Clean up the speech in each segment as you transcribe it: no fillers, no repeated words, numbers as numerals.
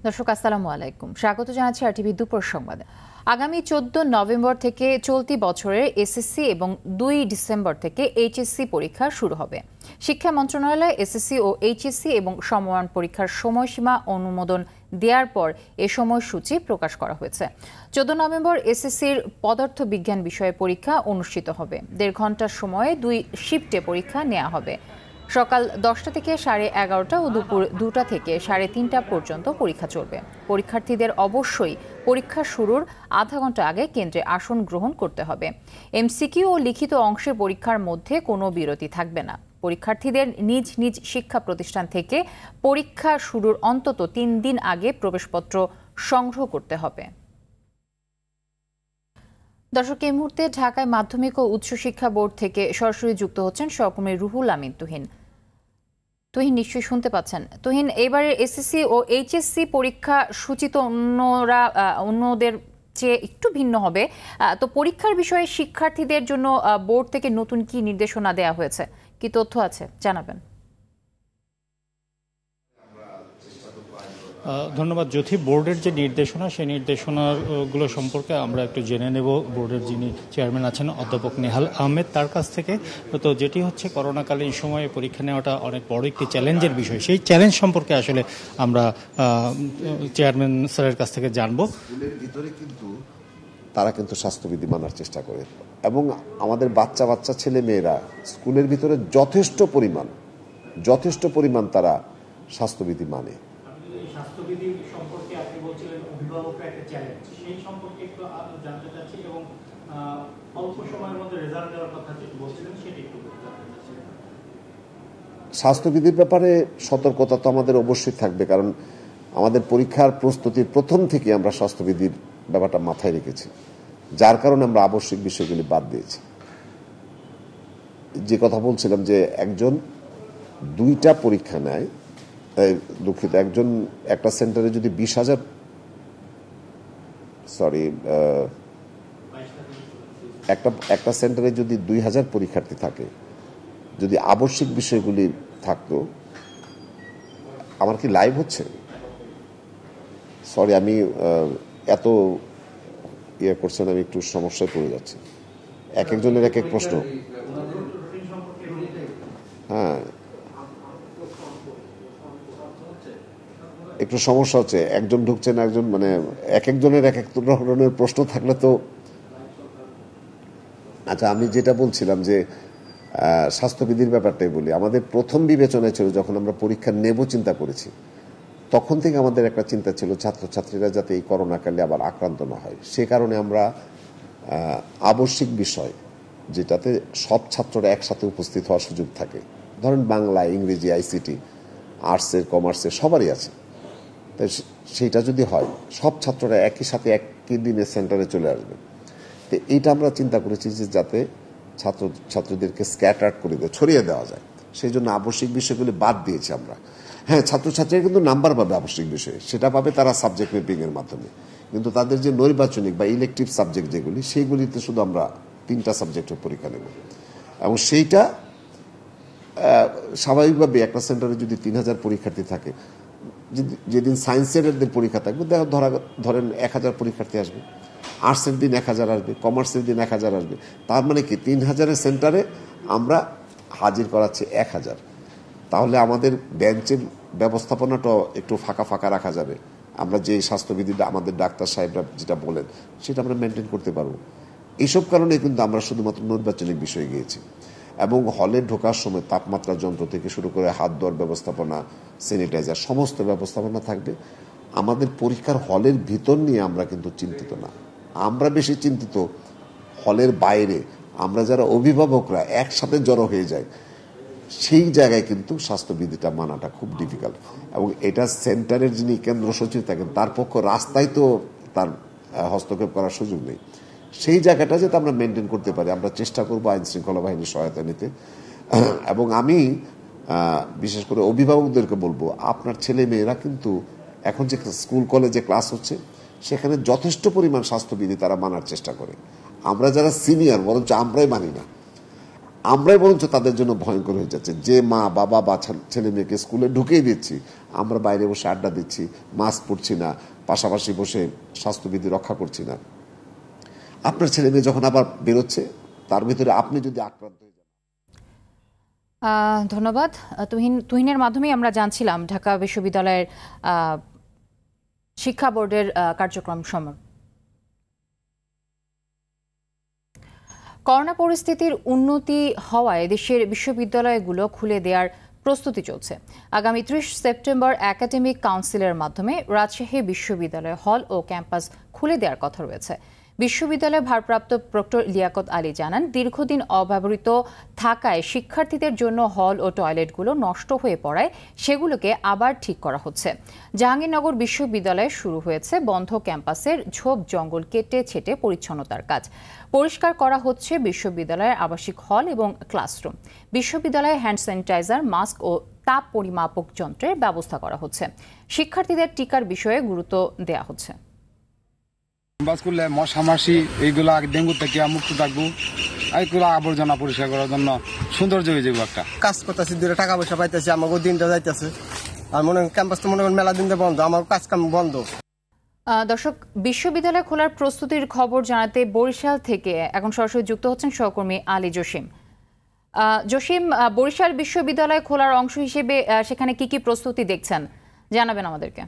দর্শক আসসালামু আলাইকুম, স্বাগত জানাচ্ছি আরটিভি দুপুর সংবাদে। আগামী 14 নভেম্বর থেকে চলতি বছরের এসএসসি এবং 2 ডিসেম্বর থেকে এইচএসসি পরীক্ষা শুরু হবে। শিক্ষা মন্ত্রণালয় এসএসসি ও এইচএসসি এবং সমমান পরীক্ষার সময়সীমা অনুমোদন দেওয়ার পর এ সময়সূচি প্রকাশ করা হয়েছে। 14 নভেম্বর এসএসসির পদার্থ বিজ্ঞান বিষয়ে পরীক্ষা অনুষ্ঠিত হবে। 1.5 ঘন্টার সময়ে 2 শিফটে পরীক্ষা নেওয়া হবে। সকাল 10টা থেকে 11:30 ও দুপুর 2টা থেকে 3:30 পর্যন্ত পরীক্ষা চলবে। পরীক্ষার্থীদের অবশ্যই পরীক্ষা শুরুর আধা ঘন্টা আগে কেন্দ্রে আসন গ্রহণ করতে হবে। এমসিকিউ ও লিখিত অংশের পরীক্ষার মধ্যে কোনো বিরতি থাকবে না। পরীক্ষার্থীদের নিজ নিজ শিক্ষা প্রতিষ্ঠান থেকে পরীক্ষা শুরুর অন্তত 3 দিন আগে প্রবেশপত্র সংগ্রহ করতে হবে। দর্শক, এই মুহূর্তে ঢাকায় মাধ্যমিক ও উচ্চশিক্ষা বোর্ড থেকে সরাসরি যুক্ত হচ্ছেন সহকর্মী রুহুল আমিন তুহিন। নিশ্চয়ই শুনতে পাচ্ছেন। তুহিন, এবারের এসএসসি ও এইচএসসি পরীক্ষা সূচিত অন্যদের চেয়ে একটু ভিন্ন হবে, তো পরীক্ষার বিষয়ে শিক্ষার্থীদের জন্য বোর্ড থেকে নতুন কি নির্দেশনা দেওয়া হয়েছে, কি তথ্য আছে জানাবেন? ধন্যবাদ জ্যোতি। বোর্ডের যে নির্দেশনা, সেই নির্দেশনাগুলো সম্পর্কে আমরা একটু জেনে নেব বোর্ডের যিনি চেয়ারম্যান আছেন অধ্যাপক নেহাল আহমেদ তার কাছ থেকে। তো যেটি হচ্ছে করোনাকালীন সময়ে পরীক্ষা নেওয়াটা অনেক বড় একটি চ্যালেঞ্জের বিষয়, সেই চ্যালেঞ্জ সম্পর্কে আসলে আমরা চেয়ারম্যান স্যারের কাছ থেকে জানবো। স্কুলের ভিতরে কিন্তু তারা কিন্তু স্বাস্থ্যবিধি মানার চেষ্টা করে এবং আমাদের বাচ্চা ছেলে মেয়েরা স্কুলের ভিতরে যথেষ্ট পরিমাণ তারা স্বাস্থ্যবিধি মানে। স্বাস্থ্যবিধি সম্পর্কে আপনি বলছিলেন অভিভাবকরা একটা চ্যালেঞ্জ, সেই সম্পর্কে একটু জানতে চাচ্ছি এবং অল্প সময়ের মধ্যে রেজাল্ট দেওয়ার কথা যেটা বলছিলেন সেটা একটু জানতে চাচ্ছি। স্বাস্থ্যবিধির ব্যাপারে সতর্কতা তো আমাদের অবশ্যই থাকবে, কারণ আমাদের পরীক্ষার প্রস্তুতির প্রথম থেকে আমরা স্বাস্থ্যবিধির ব্যাপারটা মাথায় রেখেছি, যার কারণে আমরা আবশ্যিক বিষয়গুলি বাদ দিয়েছি। যে কথা বলছিলাম যে একজন 2টা পরীক্ষা নেয়, দুঃখিত, একজন একটা সেন্টারে যদি 20,000 একটা সেন্টারে যদি 2,000 পরীক্ষার্থী থাকে, যদি আবশ্যিক বিষয়গুলি থাকতো। আমার কি লাইভ হচ্ছে? সরি, আমি এত করছেন, আমি একটু সমস্যায় পড়ে যাচ্ছি। এক একজনের এক এক প্রশ্ন। হ্যাঁ, একটু সমস্যা হচ্ছে, একজন ঢুকছেন, একজন মানে এক একজনের এক এক ধরনের প্রশ্ন থাকলে তো। আচ্ছা, আমি যেটা বলছিলাম যে স্বাস্থ্যবিধির ব্যাপারটাই বলি। আমাদের প্রথম বিবেচনায় ছিল, যখন আমরা পরীক্ষা নেব চিন্তা করেছি, তখন থেকে আমাদের একটা চিন্তা ছিল ছাত্রছাত্রীরা যাতে এই করোনাকালে আবার আক্রান্ত না হয়। সে কারণে আমরা আবশ্যিক বিষয়, যেটাতে সব ছাত্ররা একসাথে উপস্থিত হওয়ার সুযোগ থাকে, ধরেন বাংলা, ইংরেজি, আইসিটি, আর্টসের, কমার্সের সবারই আছে, তাই সেইটা যদি হয় সব ছাত্ররা একই সাথে একই দিনে সেন্টারে চলে আসবে। তো এইটা আমরা চিন্তা করেছি যে যাতে ছাত্রদেরকে স্ক্যাটার করে ছড়িয়ে দেওয়া যায়, সেই জন্য আবশ্যিক বিষয়গুলি বাদ দিয়েছি আমরা। হ্যাঁ, ছাত্রছাত্রীরা কিন্তু নাম্বার পাবে আবশ্যিক বিষয়ে, সেটা পাবে তারা সাবজেক্ট ম্যাপিং এর মাধ্যমে, কিন্তু তাদের যে নৈর্বাচনিক বা ইলেকটিভ সাবজেক্ট যেগুলি, সেইগুলিতে শুধু আমরা 3টা সাবজেক্টের পরীক্ষা নেব। এবং সেইটা স্বাভাবিকভাবে একটা সেন্টারে যদি 3,000 পরীক্ষার্থী থাকে, যেদিন সায়েন্সের পরীক্ষা থাকবে, ধরেন 1,000 পরীক্ষার্থী আসবে, আর্টসের দিন 1,000 আসবে, কমার্সের দিন 1,000 আসবে। তার মানে কি 3,000-এর সেন্টারে আমরা হাজির করাচ্ছি 1,000। তাহলে আমাদের বেঞ্চের ব্যবস্থাপনাটাও একটু ফাঁকা রাখা যাবে। আমরা যে স্বাস্থ্যবিধিটা আমাদের ডাক্তার সাহেবরা যেটা বলেন, সেটা আমরা মেনটেন করতে পারবো। এইসব কারণে কিন্তু আমরা শুধুমাত্র নির্বাচনিক বিষয়ে গিয়েছি। এবং হলে ঢোকার সময় তাপমাত্রা যন্ত্র থেকে শুরু করে হাত ধোয়ার ব্যবস্থাপনা, স্যানিটাইজার, সমস্ত ব্যবস্থাপনা থাকবে। আমাদের পরীক্ষার হলের ভিতর নিয়ে আমরা কিন্তু চিন্তিত না, আমরা বেশি চিন্তিত হলের বাইরে আমরা যারা অভিভাবকরা একসাথে জড়ো হয়ে যায়, সেই জায়গায় কিন্তু স্বাস্থ্যবিধিটা মানাটা খুব ডিফিকাল্ট। এবং এটা সেন্টারের যিনি কেন্দ্র সচিব থাকেন, তার পক্ষ রাস্তায় তো তার হস্তক্ষেপ করার সুযোগ নেই। সেই জায়গাটা যাতে আমরা মেনটেন করতে পারি, আমরা চেষ্টা করবো আইন শৃঙ্খলা বাহিনীর সহায়তা নিতে। এবং আমি বিশেষ করে অভিভাবকদেরকে বলবো, আপনার ছেলে মেয়েরা কিন্তু এখন যে স্কুল কলেজে ক্লাস হচ্ছে, সেখানে যথেষ্ট পরিমাণ স্বাস্থ্যবিধি তারা মানার চেষ্টা করে। আমরা যারা সিনিয়র, বরঞ্চ আমরাই মানি না। আমরাই বরঞ্চ তাদের জন্য ভয়ঙ্কর হয়ে যাচ্ছে। যে মা বাবা বা ছেলে মেয়েকে স্কুলে ঢুকিয়ে দিচ্ছি, আমরা বাইরে বসে আড্ডা দিচ্ছি, মাস্ক পরছি না, পাশাপাশি বসে স্বাস্থ্যবিধি রক্ষা করছি না। আপনার ছেলে মেয়ে যখন আবার বেরোচ্ছে, তার ভিতরে আপনি যদি আক্রান্ত হয়ে যান। ধন্যবাদ। তুহিনের মাধ্যমেই আমরা জানছিলাম ঢাকা বিশ্ববিদ্যালয়ের শিক্ষা বোর্ডের কার্যক্রম সম্পর্কে। করোনা পরিস্থিতির উন্নতি হওয়ায় দেশের বিশ্ববিদ্যালয়গুলো খুলে দেওয়ার প্রস্তুতি চলছে। আগামী 30 সেপ্টেম্বর একাডেমিক কাউন্সিলের মাধ্যমে রাজশাহী বিশ্ববিদ্যালয় হল ও ক্যাম্পাস খুলে দেওয়ার কথা রয়েছে। বিশ্ববিদ্যালয়ের ভারপ্রাপ্ত প্রক্টর লিয়াকত আলী জানান, দীর্ঘদিন অব্যবহৃত থাকায় শিক্ষার্থীদের জন্য হল ও টয়লেটগুলো নষ্ট হয়ে পড়ায় সেগুলোকে আবার ঠিক করা হচ্ছে। জাহাঙ্গীরনগর বিশ্ববিদ্যালয়ে শুরু হয়েছে বন্ধ ক্যাম্পাসের ঝোপ জঙ্গল কেটে ছেটে পরিচ্ছন্নতার কাজ। পরিষ্কার করা হচ্ছে বিশ্ববিদ্যালয়ের আবাসিক হল এবং ক্লাসরুম। বিশ্ববিদ্যালয়ে হ্যান্ড স্যানিটাইজার, মাস্ক ও তাপ পরিমাপক যন্ত্রের ব্যবস্থা করা হচ্ছে। শিক্ষার্থীদের টিকার বিষয়ে গুরুত্ব দেওয়া হচ্ছে। বাস করলে মশা মাছি এইগুলো ডেঙ্গু থেকে মুক্ত থাকবো, এইগুলো আবর্জনা পরিষ্কার করার জন্য সৌন্দর্য হয়ে যাবো। একটা কাজ করতেছি, দূরে টাকা পয়সা পাইতেছি, আমাকে দিনটা যাইতেছে। আর মনে হয় ক্যাম্পাস তো মনে করেন মেলা দিনটা বন্ধ, আমার কাজ কাম বন্ধ। দর্শক, বিশ্ববিদ্যালয় খোলার প্রস্তুতির খবর জানাতে বরিশাল থেকে এখন সরাসরি যুক্ত হচ্ছেন সহকর্মী আলী জসিম। জসিম, বরিশাল বিশ্ববিদ্যালয় খোলার অংশ হিসেবে সেখানে কি কি প্রস্তুতি দেখছেন, জানাবেন আমাদেরকে।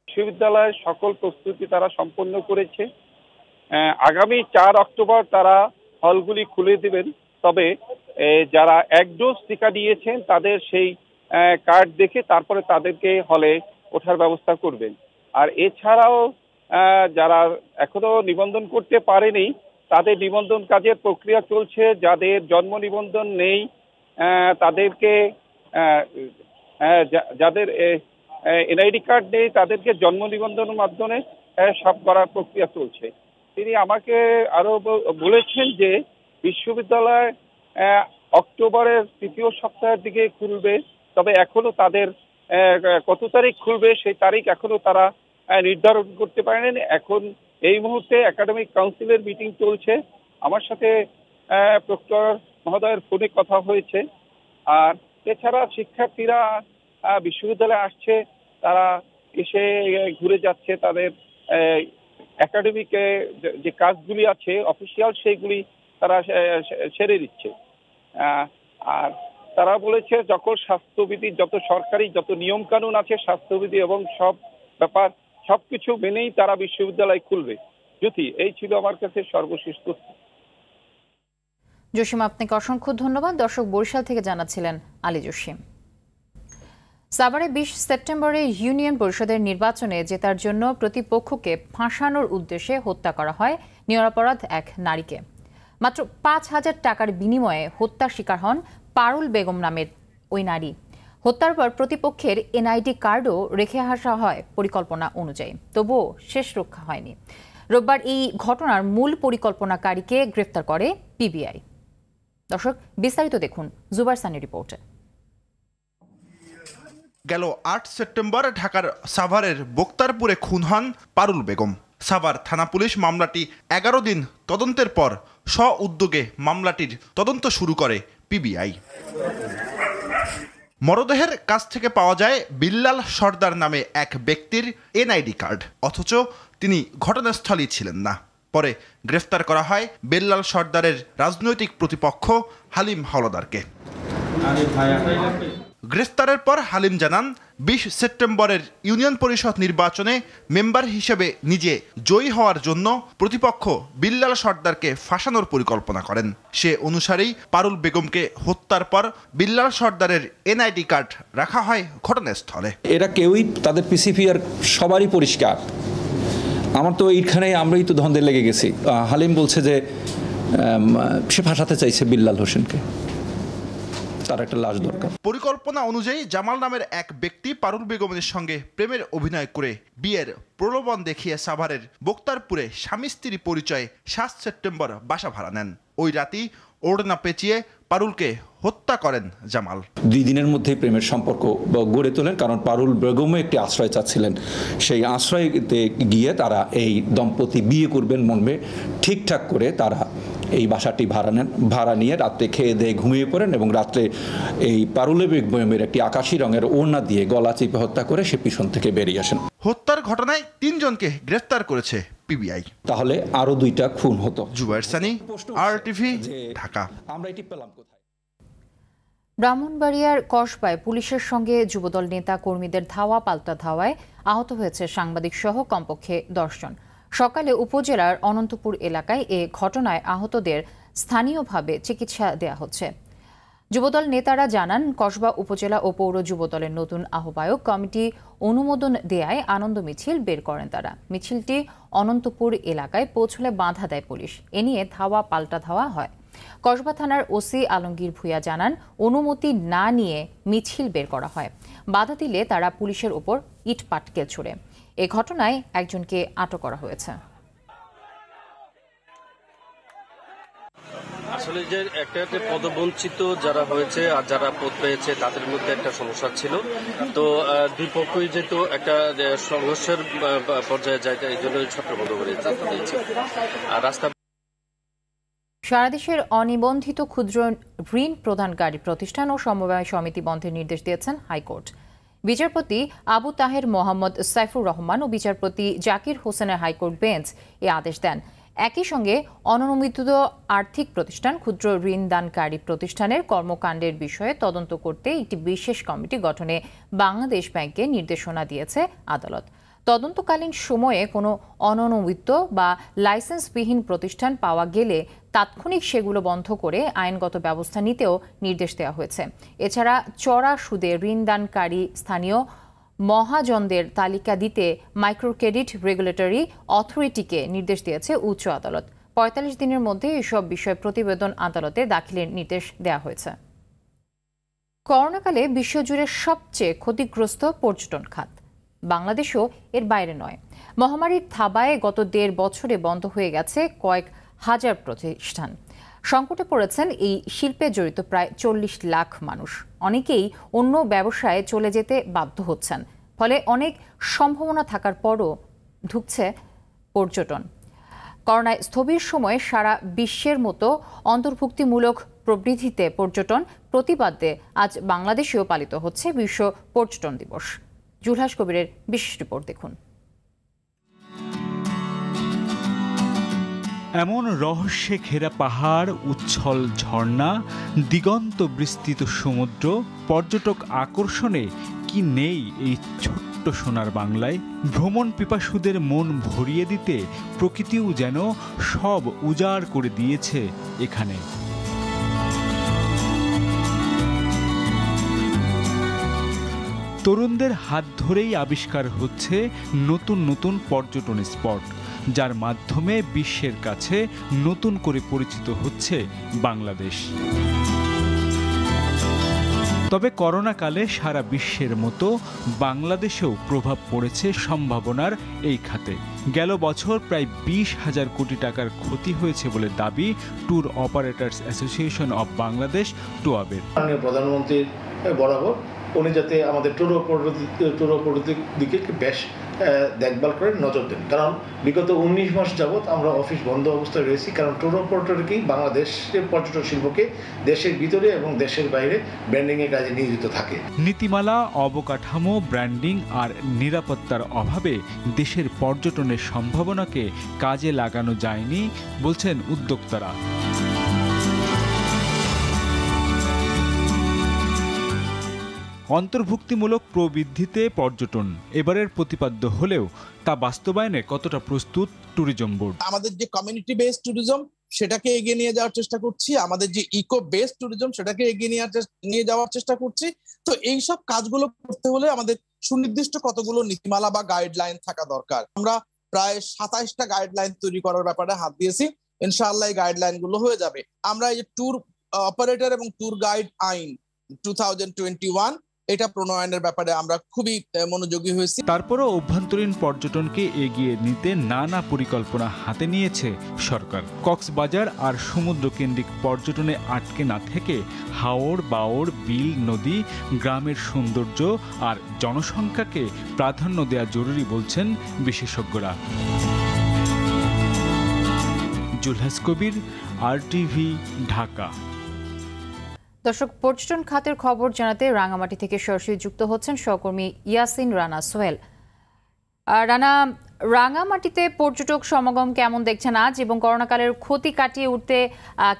বিশ্ববিদ্যালয়ের সকল প্রস্তুতি তারা সম্পন্ন করেছে। আগামী 4 অক্টোবর তারা হলগুলি খুলে দেবেন। তবে যারা 1 ডোজ টিকা দিয়েছেন তাদের সেই কার্ড দেখে তারপরে তাদেরকে হলে ওঠার ব্যবস্থা করবেন। আর এছাড়াও যারা এখনো নিবন্ধন করতে পারেনি তাদের নিবন্ধন কাজের প্রক্রিয়া চলছে। যাদের জন্ম নিবন্ধন নেই তাদেরকে, যাদের এনআইডি কার্ড নেই তাদেরকে জন্ম নিবন্ধনের মাধ্যমে সব করার প্রক্রিয়া চলছে। তিনি আমাকে আরো বলেছেন যে বিশ্ববিদ্যালয় অক্টোবরের 3য় সপ্তাহের দিকে খুলবে। তবে এখনো তাদের কত তারিখ খুলবে সেই তারিখ এখনো তারা নির্ধারণ করতে পারেনি। এখন এই মুহূর্তে একাডেমিক কাউন্সিলের মিটিং চলছে। আমার সাথে প্রক্টর মহোদয়ের ফোনে কথা হয়েছে। আর এছাড়া শিক্ষার্থীরা বিশ্ববিদ্যালয়ে আসছে, তারা এসে ঘুরে যাচ্ছে, তাদের একাডেমিকে যে কাজগুলি আছে অফিসিয়াল সেইগুলি তারা সেরে দিচ্ছে। আর তারা বলেছে যখন স্বাস্থ্যবিধি, যত সরকারি যত নিয়ম কানুন আছে স্বাস্থ্যবিধি এবং সব ব্যাপার সবকিছু মেনেই তারা বিশ্ববিদ্যালয় খুলবে। জ্যোতি, এই ছিল আমার কাছে সর্বশেষ তথ্য। জসিম, আপনাকে অসংখ্য ধন্যবাদ। দর্শক, বরিশাল থেকে জানাচ্ছিলেন আলী জসিম। সাভারে 20 সেপ্টেম্বরে ইউনিয়ন পরিষদের নির্বাচনে জেতার জন্য প্রতিপক্ষকে ফাঁসানোর উদ্দেশ্যে হত্যা করা হয় নিরপরাধ এক নারীকে। মাত্র 5,000 টাকার বিনিময়ে হত্যার শিকার হন পারুল বেগম নামের ওই নারী। হত্যার পর প্রতিপক্ষের এনআইডি কার্ডও রেখে আসা হয় পরিকল্পনা অনুযায়ী, তবুও শেষ রক্ষা হয়নি। রোববার এই ঘটনার মূল পরিকল্পনাকারীকে গ্রেফতার করে পিবিআই। দর্শক, বিস্তারিত দেখুন জুবার সানি রিপোর্টে। গেল 8 সেপ্টেম্বর ঢাকার সাভারের বক্তারপুরে খুন হন পারুল বেগম। সাভার থানা পুলিশ মামলাটি 11 দিন তদন্তের পর স্ব-উদ্যোগে মামলাটির তদন্ত শুরু করে পিবিআই। মরদেহের কাছ থেকে পাওয়া যায় বিল্লাল সর্দার নামে এক ব্যক্তির এনআইডি কার্ড, অথচ তিনি ঘটনাস্থলেই ছিলেন না। পরে গ্রেফতার করা হয় বিল্লাল সর্দারের রাজনৈতিক প্রতিপক্ষ হালিম হাওলাদারকে। গ্রেফতারের পর হালিম জানান, 20 সেপ্টেম্বরের ইউনিয়ন পরিষদ নির্বাচনে মেম্বার হিসেবে নিজে জয়ী হওয়ার জন্য প্রতিপক্ষ বিল্লাল সর্দারকে ফাঁসানোর পরিকল্পনা করেন। সে অনুসারেই পারুল বেগমকে হত্যার পর বিল্লাল সর্দারের এনআইডি কার্ড রাখা হয় ঘটনাস্থলে। এরা কেউই তাদের পিসিপিআর সবারই পরিষ্কার। আমার তো এইখানে আমরাই তো ধন্দে লেগে গেছি। হালিম বলছে যে সে ফাঁসাতে চাইছে বিল্লাল হোসেনকে, তার একটা লাশ দরকার। পরিকল্পনা অনুযায়ী জামাল নামের এক ব্যক্তি পারুল বেগমের সঙ্গে প্রেমের অভিনয় করে বিয়ের প্রলোভন দেখিয়ে সাভারের বক্তারপুরে স্বামী স্ত্রী পরিচয়ে 7 সেপ্টেম্বর বাসা ভাড়া নেন। ওই রাতেই ওড়না পেঁচিয়ে পারুলকে হত্যা করেন জামাল। 2 দিনের মধ্যেই প্রেমের সম্পর্ক গড়ে তোলেন, কারণ পারুল বেগমও একটি আশ্রয় চাচ্ছিলেন। সেই আশ্রয়তে গিয়ে তারা এই দম্পতি বিয়ে করবেন মর্মে ঠিকঠাক করে তারা এই বাসাটি ভাড়া নিয়ে রাত্রে খেয়ে দিয়ে ঘুমিয়ে পড়েন এবং রাত্রে এই পারুলেবিক বয়মের একটি আকাশি রঙের ওড়না দিয়ে গলা চিপে হত্যা করে সে পিছন থেকে বেরিয়ে আসেন। হত্যার ঘটনায় 3 জনকে গ্রেফতার করেছে পিবিআই। তাহলে আরো 2টা খুন হতো। জুবায়ের সানি, RTV, ঢাকা। আমরা এটি পেলাম কোথায়? ব্রাহ্মণবাড়িয়ার কসবায় পুলিশের সঙ্গে যুবদল নেতা কর্মীদের ধাওয়া পাল্টা ধাওয়ায় আহত হয়েছে সাংবাদিক সহ কমপক্ষে 10 জন। সকালে উপজেলার অনন্তপুর এলাকায় এ ঘটনায় আহতদের স্থানীয়ভাবে চিকিৎসা দেয়া হচ্ছে। যুবদল নেতারা জানান, কসবা উপজেলা ও পৌর যুবদলের নতুন আহ্বায়ক কমিটি অনুমোদন দেয়ায় আনন্দ মিছিল বের করেন তারা। মিছিলটি অনন্তপুর এলাকায় পৌঁছলে বাধা দেয় পুলিশ। এ নিয়ে ধাওয়া পাল্টা ধাওয়া হয়। কসবা থানার ওসি আলমগীর ভূঁইয়া জানান, অনুমতি না নিয়ে মিছিল বের করা হয়। বাধা দিলে তারা পুলিশের উপর ইট পাটকেল ছুড়ে। এ ঘটনায় একজনকে আটক করা হয়েছে। আসলে যে একটা পদবঞ্চিত যারা হয়েছে আর যারা পদ পেয়েছে তাদের মধ্যে একটা সমস্যা ছিল। তো দুই পক্ষই যেহেতু একটা সংঘর্ষের পর্যায়ে যায়, এই জন্য ছত্রবদ্ধ করে দিয়েছে। আর রাস্তা সারা দেশের অনিবন্ধিত ক্ষুদ্র ঋণ প্রদানকারী প্রতিষ্ঠান ও সমবায় সমিতি বন্ধের নির্দেশ দিয়েছেন হাইকোর্ট। বিচারপতি আবু তাহের মোহাম্মদ সাইফুর রহমান ও বিচারপতি জাকির হোসেনের হাইকোর্ট বেঞ্চ এ আদেশ দেন। একই সঙ্গে অননুমোদিত আর্থিক প্রতিষ্ঠান, ক্ষুদ্র ঋণ দানকারী প্রতিষ্ঠানের কর্মকাণ্ডের বিষয়ে তদন্ত করতে একটি বিশেষ কমিটি গঠনে বাংলাদেশ ব্যাংককে নির্দেশনা দিয়েছে আদালত। তদন্তকালীন সময়ে কোনো অননুমোদিত বা লাইসেন্সবিহীন প্রতিষ্ঠান পাওয়া গেলে তাৎক্ষণিক সেগুলো বন্ধ করে আইনগত ব্যবস্থা নিতেও নির্দেশ দেওয়া হয়েছে। এছাড়া চড়া সুদে ঋণদানকারী স্থানীয় মহাজনদের তালিকা দিতে মাইক্রো ক্রেডিট রেগুলেটরি অথরিটিকে নির্দেশ দিয়েছে উচ্চ আদালত। ৪৫ দিনের মধ্যে এসব বিষয়ে প্রতিবেদন আদালতে দাখিলের নির্দেশ দেওয়া হয়েছে। করোনাকালে বিশ্বজুড়ে সবচেয়ে ক্ষতিগ্রস্ত পর্যটন খাত। বাংলাদেশও এর বাইরে নয়। মহামারীর থাবায় গত ১.৫ বছরে বন্ধ হয়ে গেছে কয়েক হাজার প্রতিষ্ঠান। সংকটে পড়েছেন এই শিল্পে জড়িত প্রায় ৪০ লাখ মানুষ। অনেকেই অন্য ব্যবসায় চলে যেতে বাধ্য হচ্ছেন। ফলে অনেক সম্ভাবনা থাকার পরও ঢুকছে পর্যটন। করোনায় স্থবির সময়ে সারা বিশ্বের মতো অন্তর্ভুক্তিমূলক প্রবৃদ্ধিতে পর্যটন প্রতিপাদ্যে আজ বাংলাদেশেও পালিত হচ্ছে বিশ্ব পর্যটন দিবস। জুলহাস কবিরের বিশেষ রিপোর্ট দেখুন। এমন রহস্যে ঘেরা পাহাড়, উচ্ছল ঝর্ণা, দিগন্ত বিস্তৃত সমুদ্র, পর্যটক আকর্ষণে কি নেই এই ছোট্ট সোনার বাংলায়? ভ্রমণ পিপাসুদের মন ভরিয়ে দিতে প্রকৃতিও যেন সব উজাড় করে দিয়েছে এখানে। তরুণদের হাত ধরেই আবিষ্কার হচ্ছে নতুন নতুন পর্যটন স্পট, যার মাধ্যমে বিশ্বের কাছে নতুন করে পরিচিত হচ্ছে বাংলাদেশ। তবে করোনাকালে সারা বিশ্বের মতো বাংলাদেশেও প্রভাব পড়েছে সম্ভাবনার এই খাতে। গেল বছর প্রায় ২০,০০০ কোটি টাকার ক্ষতি হয়েছে বলে দাবি tour operators association of Bangladesh, টুয়াবের। প্রধানমন্ত্রীর বরাবর উনি যাতে আমাদের ট্যুর অপারেটর দিকে বেশ দেখভাল করেন, নজর দেন। কারণ বিগত ১৯ মাস যাবৎ আমরা অফিস বন্ধ অবস্থায় রয়েছি। কারণ ট্যুর অপারেটরকেই বাংলাদেশের পর্যটন শিল্পকে দেশের ভিতরে এবং দেশের বাইরে ব্র্যান্ডিংয়ের কাজে নিয়োজিত থাকে। নীতিমালা, অবকাঠামো, ব্র্যান্ডিং আর নিরাপত্তার অভাবে দেশের পর্যটনের সম্ভাবনাকে কাজে লাগানো যায়নি বলছেন উদ্যোক্তারা। অন্তর্ভুক্তিমূলক প্রবৃদ্ধিতে পর্যটন এবারের প্রতিপাদ্য হলেও তা বাস্তবায়নে কতটা প্রস্তুত ট্যুরিজম বোর্ড? আমাদের যে কমিউনিটি বেসড ট্যুরিজম সেটাকে এগিয়ে নিয়ে যাওয়ার চেষ্টা করছি, আমাদের যে ইকো বেসড ট্যুরিজম সেটাকে এগিয়ে নিয়ে যাওয়ার চেষ্টা করছি। তো এই সব কাজগুলো করতে হলে আমাদের সুনির্দিষ্ট কতগুলো নীতিমালা বা গাইডলাইন থাকা দরকার। আমরা প্রায় ২৭টা গাইডলাইন তৈরি করার ব্যাপারে হাত দিয়েছি। ইনশাআল্লাহ এই গাইডলাইন গুলো হয়ে যাবে। আমরা এই ট্যুর অপারেটর এবং ট্যুর গাইড আইন 2021 এটা প্রণয়নের ব্যাপারে আমরা খুবই মনোযোগী হয়েছি। তারপরও অভ্যন্তরীণ পর্যটনকে এগিয়ে নিতে নানা পরিকল্পনা হাতে নিয়েছে সরকার। কক্সবাজার আর সমুদ্র কেন্দ্রিক পর্যটনে আটকে না থেকে হাওর, বাওর, বিল, নদী, গ্রামের সৌন্দর্য আর জনসংখ্যাকে প্রাধান্য দেওয়া জরুরি বলছেন বিশেষজ্ঞরা। জুলহাস কবির, RTV ঢাকা। দর্শক, পর্যটন খাতের খবর জানাতে রাঙামাটি থেকে সরাসরি যুক্ত হচ্ছেন সহকর্মী ইয়াসিন রানা সোহেল। রানা, রাঙামাটিতে পর্যটক সমাগম কেমন দেখছেন আজ, এবং করোনাকালের ক্ষতি কাটিয়ে উঠতে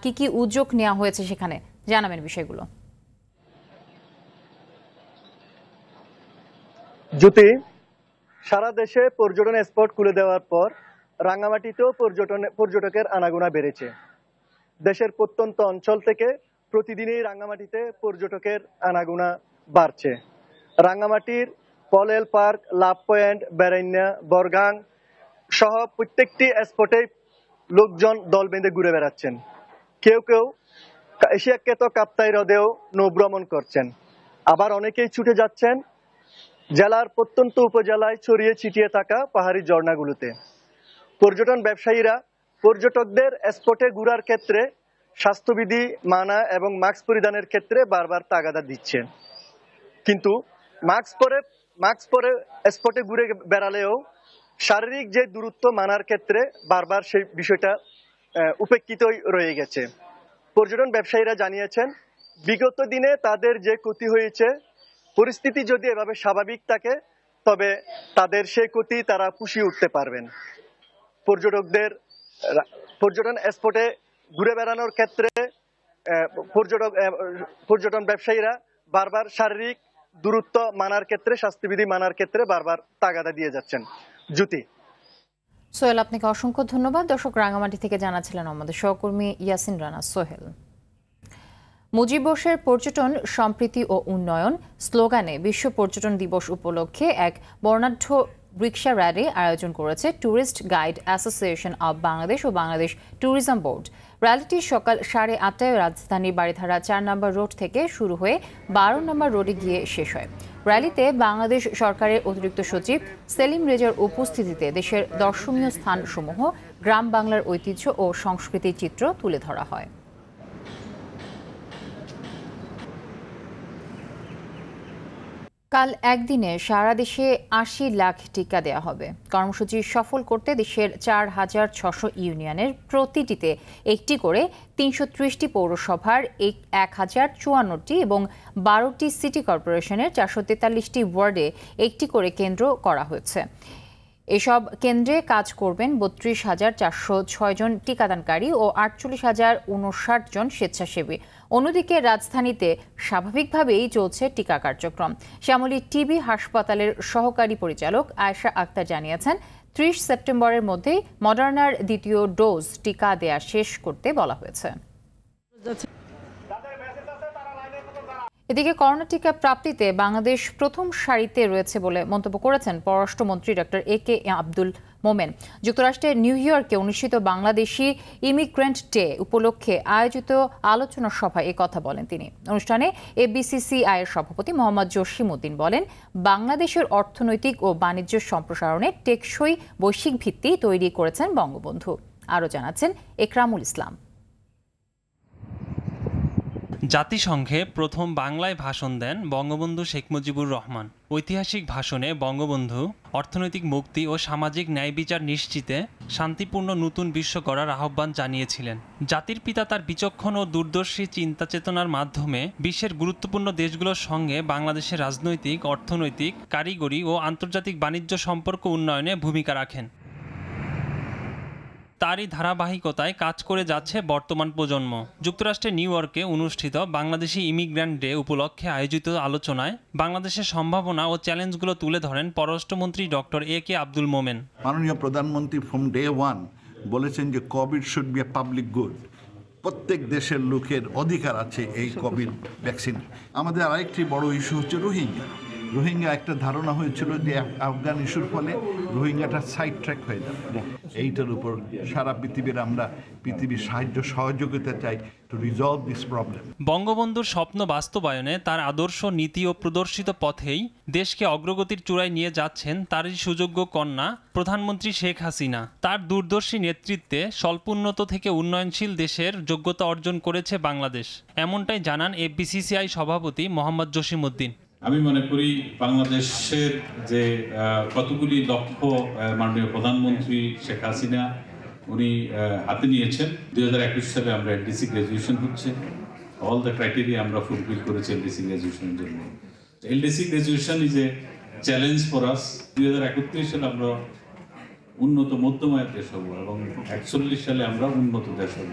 কি কি উদ্যোগ নেওয়া হয়েছে সেখানে জানাবেন বিষয়গুলো। জ্যোতি, সারা দেশে পর্যটন স্পট খুলে দেওয়ার পর রাঙামাটিতেও পর্যটকের আনাগোনা বেড়েছে। দেশের প্রত্যন্ত অঞ্চল থেকে প্রতিদিনই রাঙামাটিতে পর্যটকের আনাগোনা বাড়ছে। রাঙামাটির পলেল পার্ক, লাভ পয়েন্ট, বেড়াইনা, বরগাং সহ প্রত্যেকটি স্পটেই লোকজন দল বেঁধে ঘুরে বেড়াচ্ছেন। কেউ কেউ এশিয়াখ্যাত কাপ্তাই হ্রদেও নৌভ্রমণ করছেন, আবার অনেকেই ছুটে যাচ্ছেন জেলার প্রত্যন্ত উপজেলায় ছড়িয়ে ছিটিয়ে থাকা পাহাড়ি ঝর্ণাগুলোতে। পর্যটন ব্যবসায়ীরা পর্যটকদের স্পটে ঘোরার ক্ষেত্রে স্বাস্থ্যবিধি মানা এবং মাস্ক পরিধানের ক্ষেত্রে বারবার তাগাদা দিচ্ছে, কিন্তু মাস্ক পরে স্পটে ঘুরে বেড়ালেও শারীরিক যে দূরত্ব মানার ক্ষেত্রে বারবার সেই বিষয়টা উপেক্ষিতই রয়ে গেছে। পর্যটন ব্যবসায়ীরা জানিয়েছেন, বিগত দিনে তাদের যে ক্ষতি হয়েছে, পরিস্থিতি যদি এভাবে স্বাভাবিক থাকে তবে তাদের সেই ক্ষতি তারা পুষিয়ে উঠতে পারবেন। পর্যটন স্পটে ঘুরে বেড়ানোর ক্ষেত্রে পর্যটন ব্যবসায়ীরা বারবার শারীরিক দূরত্ব মানার ক্ষেত্রে, স্বাস্থ্যবিধি মানার ক্ষেত্রে বারবার তাগাদা দিয়ে যাচ্ছেন। জ্যোতি। সোহেল, আপনাকে অসংখ্য ধন্যবাদ। দর্শক, রাঙামাটি থেকে জানাচ্ছিলেন আমাদের সহকর্মী ইয়াসিন রানা সোহেল। মুজিব বর্ষের পর্যটন সম্প্রীতি ও উন্নয়ন স্লোগানে বিশ্ব পর্যটন দিবস উপলক্ষে এক বর্ণাঢ্য রিক্সা র্যালি আয়োজন করেছে tourist guide association of Bangladesh ও বাংলাদেশ ট্যুরিজম বোর্ড। র্যালিটি সকাল 8:30টায় রাজধানীর বারিধারা 4 নম্বর রোড থেকে শুরু হয়ে 12 নম্বর রোডে গিয়ে শেষ হয়। র্যালিতে বাংলাদেশ সরকারের অতিরিক্ত সচিব সেলিম রেজার উপস্থিতিতে দেশের দর্শনীয় স্থানসমূহ, গ্রাম বাংলার ঐতিহ্য ও সংস্কৃতির চিত্র তুলে ধরা হয়। কাল একদিনে সারা দেশে 80 লাখ টিকা দেওয়া হবে। কর্মসূচি সফল করতে দেশের 4,600 ইউনিয়নের প্রতিটিতে একটি করে 330টি পৌরসভার 1054টি এবং 12টি সিটি কর্পোরেশনের 443টি ওয়ার্ডে একটি করে কেন্দ্র করা হয়েছে। এসব কেন্দ্রে কাজ করবেন 32,406 জন টিকাদানকারী ও 48,059 জন স্বেচ্ছাসেবী। অন্যদিকে রাজধানীতে স্বাভাবিকভাবেই চলছে টিকা কার্যক্রম। শ্যামলী টিবি হাসপাতালের সহকারী পরিচালক আয়েশা আক্তার জানিয়েছেন, 30 সেপ্টেম্বরের মধ্যেই মডার্নার দ্বিতীয় ডোজ টিকা দেয়া শেষ করতে বলা হয়েছে। এদিকে করোনা টিকা প্রাপ্তিতে বাংলাদেশ প্রথম সারিতে রয়েছে বলে মন্তব্য করেছেন পররাষ্ট্রমন্ত্রী ডক্টর একে আব্দুল মোমেন। যুক্তরাষ্ট্রের নিউ ইয়র্কে অনুষ্ঠিত বাংলাদেশি ইমিগ্রেন্ট ডে উপলক্ষে আয়োজিত আলোচনা সভায় কথা বলেন তিনি। অনুষ্ঠানে এফবিসিসিআই এর সভাপতি মোহাম্মদ জসিমউদ্দিন বলেন, বাংলাদেশের অর্থনৈতিক ও বাণিজ্য সম্প্রসারণে টেকসই বৈশ্বিক ভিত্তি তৈরি করেছেন বঙ্গবন্ধু। আরও জানাচ্ছেন একরামুল ইসলাম। জাতিসংঘে প্রথম বাংলায় ভাষণ দেন বঙ্গবন্ধু শেখ মুজিবুর রহমান। ঐতিহাসিক ভাষণে বঙ্গবন্ধু অর্থনৈতিক মুক্তি ও সামাজিক ন্যায় বিচার নিশ্চিতে শান্তিপূর্ণ নতুন বিশ্ব গড়ার আহ্বান জানিয়েছিলেন। জাতির পিতা তার বিচক্ষণ ও দূরদর্শী চিন্তা চেতনার মাধ্যমে বিশ্বের গুরুত্বপূর্ণ দেশগুলোর সঙ্গে বাংলাদেশের রাজনৈতিক, অর্থনৈতিক, কারিগরি ও আন্তর্জাতিক বাণিজ্য সম্পর্ক উন্নয়নে ভূমিকা রাখেন। তারই ধারাবাহিকতায় কাজ করে যাচ্ছে বর্তমান প্রজন্ম। যুক্তরাষ্ট্রের নিউ ইয়র্কে অনুষ্ঠিত বাংলাদেশি ইমিগ্রেন্ট ডে উপলক্ষে আয়োজিত আলোচনায় বাংলাদেশের সম্ভাবনা ও চ্যালেঞ্জগুলো তুলে ধরেন পররাষ্ট্রমন্ত্রী ডক্টর একে আব্দুল মোমেন। মাননীয় প্রধানমন্ত্রী ফ্রম ডে ওয়ান বলেছেন যে Covid should B a public good. প্রত্যেক দেশের লোকের অধিকার আছে এই কোভিড ভ্যাকসিন। আমাদের আরেকটি বড় ইস্যু হচ্ছে রোহিঙ্গা। রোহিঙ্গা একটা ধারণা হয়েছিল যে আফগান ইস্যুর ফলে রোহিঙ্গাটা সাইড ট্র্যাক হয়ে যাবে। এইটার উপর সারা পৃথিবীর সহযোগিতা চাই টু রিজলভ দিস প্রবলেম। বঙ্গবন্ধুর স্বপ্ন বাস্তবায়নে তার আদর্শ, নীতি ও প্রদর্শিত পথেই দেশকে অগ্রগতির চূড়ায় নিয়ে যাচ্ছেন তারই সুযোগ্য কন্যা প্রধানমন্ত্রী শেখ হাসিনা। তার দূরদর্শী নেতৃত্বে স্বল্পোন্নত থেকে উন্নয়নশীল দেশের যোগ্যতা অর্জন করেছে বাংলাদেশ। এমনটাই জানান এফবিসিসিআই সভাপতি মোহাম্মদ জসিমউদ্দিন। আমি মনে করি বাংলাদেশের যে কতগুলি লক্ষ্য মাননীয় প্রধানমন্ত্রী শেখ হাসিনা উনি হাতে নিয়েছেন। 2021 সালে আমরা এলডিসি গ্র্যাজুয়েশন হচ্ছে, অল দ্য ক্রাইটেরিয়া আমরা ফুলফিল করেছি এলডিসি গ্র্যাজুয়েশনের জন্য। LDC graduation is a challenge for us. 2031 সালে আমরা উন্নত মধ্যম আয়ের দেশ হব এবং 41 সালে আমরা উন্নত দেশ হব।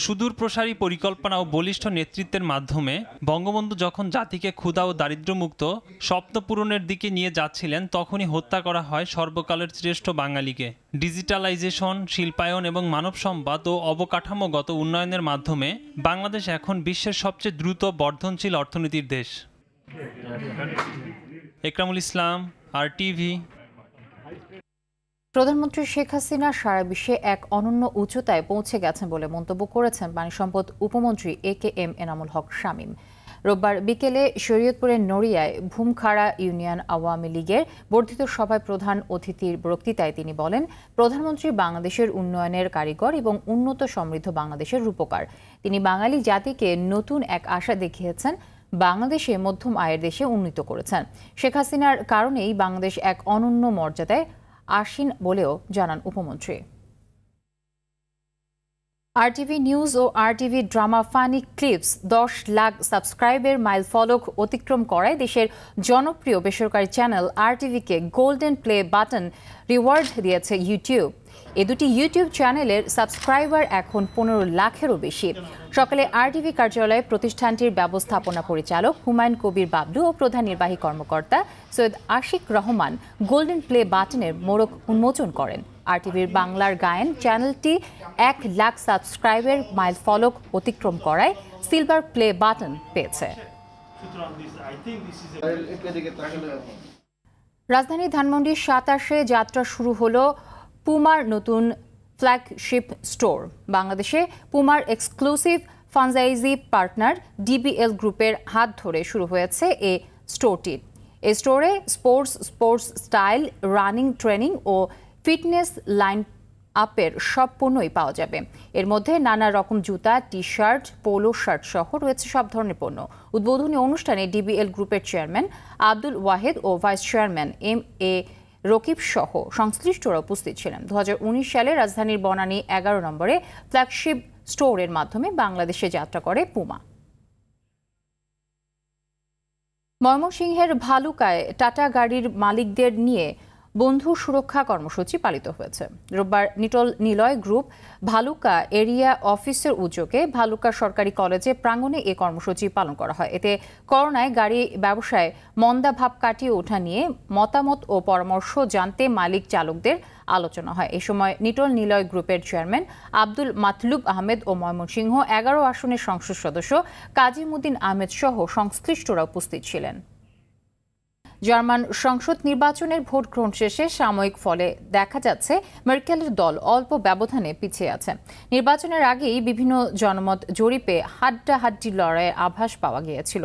সুদূর প্রসারী পরিকল্পনা ও বলিষ্ঠ নেতৃত্বের মাধ্যমে বঙ্গবন্ধু যখন জাতিকে ক্ষুধা ও দারিদ্র্যমুক্ত স্বপ্ন পূরণের দিকে নিয়ে যাচ্ছিলেন, তখনই হত্যা করা হয় সর্বকালের শ্রেষ্ঠ বাঙালিকে। ডিজিটালাইজেশন, শিল্পায়ন এবং মানব সম্পদ ও অবকাঠামোগত উন্নয়নের মাধ্যমে বাংলাদেশ এখন বিশ্বের সবচেয়ে দ্রুত বর্ধনশীল অর্থনীতির দেশ। একরামুল ইসলাম, RTV। প্রধানমন্ত্রী শেখ হাসিনা সারা বিশ্বে এক অনন্য উচ্চতায় পৌঁছে গেছেন বলে মন্তব্য করেছেন পানি সম্পদ উপমন্ত্রী AKM এনামুল হক শামীম। রোববার বিকেলে শরীয়তপুরের নড়িয়ায় ভূমখাড়া ইউনিয়ন আওয়ামী লীগের বর্ধিত সভায় প্রধান অতিথির বক্তৃতায় তিনি বলেন, প্রধানমন্ত্রী বাংলাদেশের উন্নয়নের কারিগর এবং উন্নত সমৃদ্ধ বাংলাদেশের রূপকার। তিনি বাঙালি জাতিকে নতুন এক আশা দেখিয়েছেন, বাংলাদেশে মধ্যম আয়ের দেশে উন্নীত করেছেন। শেখ হাসিনার কারণেই বাংলাদেশ এক অনন্য মর্যাদায় আসীন বলেও জানান উপমন্ত্রী। RTV নিউজ ও RTV drama funny clips 10 lakh সাবস্ক্রাইবের মাইল ফলক অতিক্রম করায় দেশের জনপ্রিয় বেসরকারি চ্যানেল RTVকে গোল্ডেন প্লে বাটন রিওয়ার্ড দিয়েছে ইউটিউব। এ দুটি ইউটিউব চ্যানেলের সাবস্ক্রাইবার এখন 15 লাখেরও বেশি। সকালে RTV কার্যালয়ে প্রতিষ্ঠানটির ব্যবস্থাপনা পরিচালক হুমায়ুন কবির বাবলু ও প্রধান নির্বাহী কর্মকর্তা সৈয়দ আশিক রহমান গোল্ডেন প্লে বাটনের মোড়ক উন্মোচন করেন। RTVর বাংলার গায়ন চ্যানেলটি 1 লাখ সাবস্ক্রাইবার মাইল ফলক অতিক্রম করায় সিলভার প্লে বাটন পেয়েছে। রাজধানী ধানমন্ডির 27-এ যাত্রা শুরু হলো পুমার নতুন ফ্ল্যাগশিপ স্টোর। বাংলাদেশে পুমার এক্সক্লুসিভ ফ্র্যাঞ্চাইজি পার্টনার DBL গ্রুপের হাত ধরে শুরু হয়েছে এই স্টোরটি। এই স্টোরে স্পোর্টস স্টাইল, রানিং, ট্রেনিং ও ফিটনেস লাইন আপের সব পণ্যই পাওয়া যাবে। এর মধ্যে নানা রকম জুতা, টি-শার্ট, পোলো শার্ট সহ রয়েছে সব ধরনের পণ্য। উদ্বোধনী অনুষ্ঠানে DBL গ্রুপের চেয়ারম্যান আব্দুল ওয়াহেদ ও ভাইস চেয়ারম্যান MA রকিব সহ সংশ্লিষ্টরা উপস্থিত ছিলেন। 2019 সালে রাজধানীর বনানী 11 নম্বরে ফ্ল্যাগশিপ স্টোরের মাধ্যমে বাংলাদেশে যাত্রা করে পুমা। ময়মনসিংহের ভালুকায় টাটা গাড়ির মালিকদের নিয়ে বন্ধু সুরক্ষা কর্মসূচি পালিত হয়েছে। রোববার নিটল নিলয় গ্রুপ ভালুকা এরিয়া অফিসের উদ্যোগে ভালুকা সরকারি কলেজে প্রাঙ্গণে এই কর্মসূচি পালন করা হয়। এতে করোনায় গাড়ি ব্যবসায় মন্দা ভাব কাটিয়ে ওঠা নিয়ে মতামত ও পরামর্শ জানতে মালিক চালকদের আলোচনা হয়। এ সময় নিটল নিলয় গ্রুপের চেয়ারম্যান আব্দুল মাতলুব আহমেদ ও ময়মনসিংহ 11 আসনের সংসদ সদস্য কাজিমুদ্দিন আহমেদ সহ সংশ্লিষ্টরা উপস্থিত ছিলেন। জার্মান সংসদ নির্বাচনের ভোট গ্রহণ শেষে সাময়িক ফলে দেখা যাচ্ছে মের্কেলের দল অল্প ব্যবধানে পিছিয়ে আছে। নির্বাচনের আগেই বিভিন্ন জনমত জরিপে হাড্ডাহাড্ডি লড়াইয়ের আভাস পাওয়া গিয়েছিল।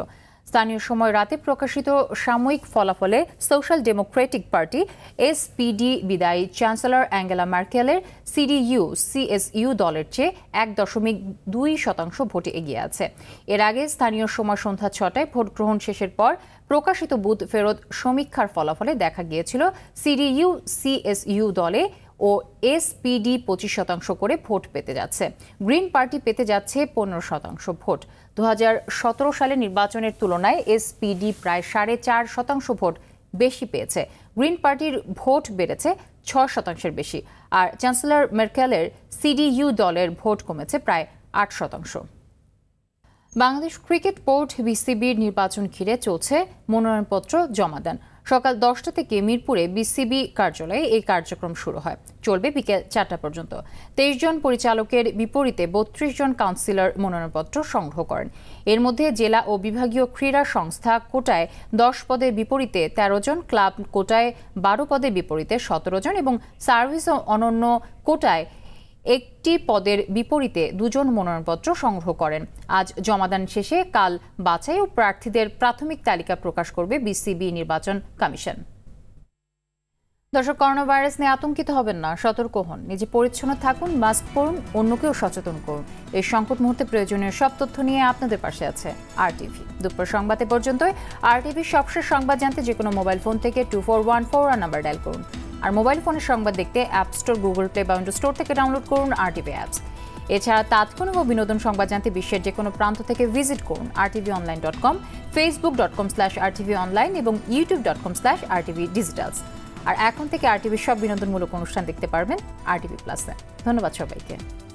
স্থানীয় সময় রাতে প্রকাশিত সাময়িক ফলাফলে সোশ্যাল ডেমোক্রেটিক পার্টি SPD বিদায়ী চ্যান্সেলর অ্যাঙ্গেলা ম্যার্কেলের CDU-CSU দলের চেয়ে 1.2% ভোটে এগিয়ে আছে। এর আগে স্থানীয় সময় সন্ধ্যা 6টায় ভোট গ্রহণ শেষের পর প্রকাশিত বুথ ফেরত সমীক্ষার ফলাফলে দেখা গিয়েছিল CDU-CSU দলে ও SPD 25% করে ভোট পেতে যাচ্ছে। গ্রিন পার্টি পেতে যাচ্ছে 15% ভোট। 2017 সালে নির্বাচনের তুলনায় SPD প্রায় 4.5% ভোট বেশি পেয়েছে। গ্রিন পার্টির ভোট বেড়েছে 6% বেশি, আর চ্যান্সেলর মের্কেলের CDU দলের ভোট কমেছে প্রায় 8%। বাংলাদেশ ক্রিকেট বোর্ড BCBর নির্বাচন ঘিরে চলছে মনোনয়নপত্র জমা দেন। সকাল 10টা থেকে মিরপুরে BCB কার্যালয়ে এই কার্যক্রম শুরু হয়, চলবে বিকেল 4টা পর্যন্ত। 23 জন পরিচালকের বিপরীতে 32 জন কাউন্সিলর মনোনয়নপত্র সংগ্রহ করেন। এর মধ্যে জেলা ও বিভাগীয় ক্রীড়া সংস্থা কোটায় 10 পদের বিপরীতে 13 জন, ক্লাব কোটায় 12 পদের বিপরীতে 17 জন এবং সার্ভিস ও অনন্য কোটায় একটি পদের বিপরীতে 2 জন মনোনয়নপত্র সংগ্রহ করেন। আজ জমাদান শেষে কাল বাছাই ও প্রার্থীদের প্রাথমিক তালিকা প্রকাশ করবে BCB নির্বাচন কমিশন। দর্শক, করোনা ভাইরাস নিয়ে আতঙ্কিত হবেন না, সতর্ক হন, নিজে পরিচ্ছন্ন থাকুন, মাস্ক পরুন, অন্যকেও সচেতন করুন। এই সংকট মুহূর্তে প্রয়োজনীয় সব তথ্য নিয়ে আপনাদের পাশে আছে RTV। দুপুর সংবাদে পর্যন্তই। RTV সবশেষ সংবাদ জানতে যে কোনো মোবাইল ফোন থেকে 2414 নাম্বার ডায়াল করুন। আর মোবাইল ফোনের সংবাদ দেখতে অ্যাপ স্টোর, গুগল প্লে বা উইন্ডোজ স্টোর থেকে ডাউনলোড করুন RTV অ্যাপস। এছাড়া তাৎক্ষণিক ও বিনোদন সংবাদ জানতে বিশ্বের যে কোনো প্রান্ত থেকে ভিজিট করুন rtvonline.com, facebook.com/rtvonline এবং youtube.com/rtvdigitals। আর এখন থেকে RTV সব বিনোদনমূলক অনুষ্ঠান দেখতে পারবেন RTV প্লাসে। ধন্যবাদ সবাইকে।